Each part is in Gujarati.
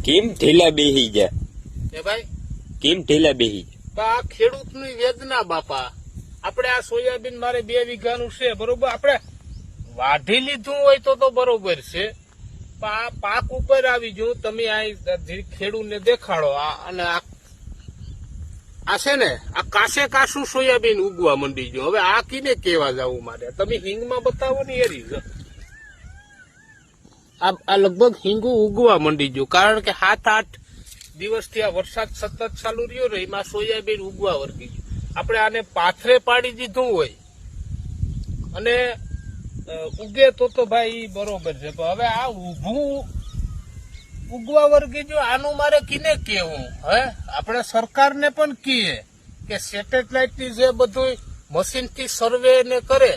કેમ ઢીલા બેહી ગયા? એ ભાઈ કેમ ઢીલા બેહી ગયા? આ ખેડૂતની વેદના બાપા. આપણે આ સોયાબીન મારે 2 વીઘાનું છે, બરોબર. આપણે વાઢી લીધું હોય તો બરોબર છે, પણ આ પાક ઉપર આવી ગયું. તમે આ ખેડૂતને દેખાડો અને આ છે ને, આ કાશે કાશું સોયાબીન ઉગવા માંડી ગયું. હવે આ કીને કેવા જવું મારે? તમે હિંગમાં બતાવો ને એરી આ લગભગ હિંગુ ઉગવા માંડી ગયું, કારણ કે 7-8 દિવસથી આ વરસાદ સતત ચાલુ રહ્યો ને, એમાં સોયાબીન ઉગવા વર્ગી ગયું. આપણે આને પાથરે પાડી દીધું હોય અને ઉગે તો ભાઈ બરોબર છે, પણ હવે આ ઊભું ઉગવા વર્ગી ગયું. આનું મારે કીને કેવું? હે, આપણે સરકારને પણ કહીએ કે સેટેલાઇટ ની જે બધું મશીન થી સર્વે ને કરે,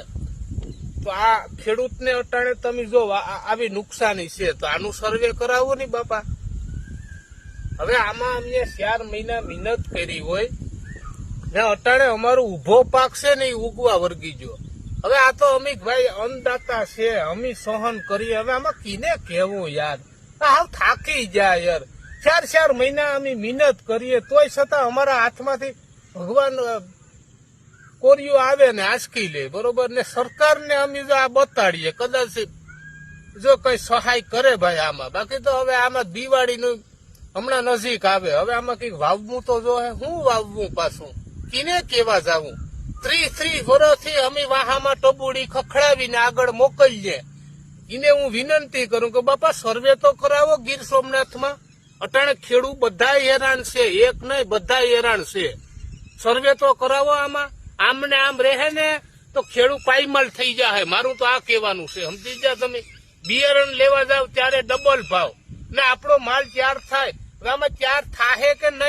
તો આ ખેડૂતને અટાણે તમે જો આવી નુકસાની છે, તો આનું સર્વે કરાવો ને બાપા. હવે આમાં અમને 4 મહિના મહેનત કરી હોય ને, અટાણે અમારો ઉભો પાક છે ને એ ઉગવા વર્ગી ગયો. હવે આ તો અમે ભાઈ અન્નદાતા છે, અમે સહન કરીએ. હવે આમાં કીને કેવું યાર? હાવ થાકી જાય યાર. 4 મહિના અમે મહેનત કરીએ, તોય છતાં અમારા હાથમાંથી ભગવાન કોરિયો આવે ને આંચકી લે, બરોબર. ને સરકારને અમે જો આ બતાડીએ, કદાચ જો કઈ સહાય કરે ભાઈ આમાં. બાકી તો હવે આમાં દિવાળીનું હમણાં નજીક આવે, હવે આમાં કઈક વાવવું તો જો હું વાવવું પાછું કીને કેવા જાવું? 30 વર્ષથી અમે વાહામાં ટબુડી ખખડાવીને આગળ મોકલીએ. એને હું વિનંતી કરું કે બાપા સર્વે તો કરાવો ગીર સોમનાથમાં. અટાણે ખેડૂત બધા હેરાન છે, એક નહીં બધા હેરાન છે. સર્વે તો કરાવો આમાં. આમને આમ રહે ને તો ખેડૂત પાયમાલ થઈ જાય. મારું તો આ કહેવાનું છે, સમજી જા તમે. બિયારણ લેવા જાવ ત્યારે ડબલ ભાવ, ને આપણો માલ તૈયાર થાય. આમાં તૈયાર થાહે કે નહીં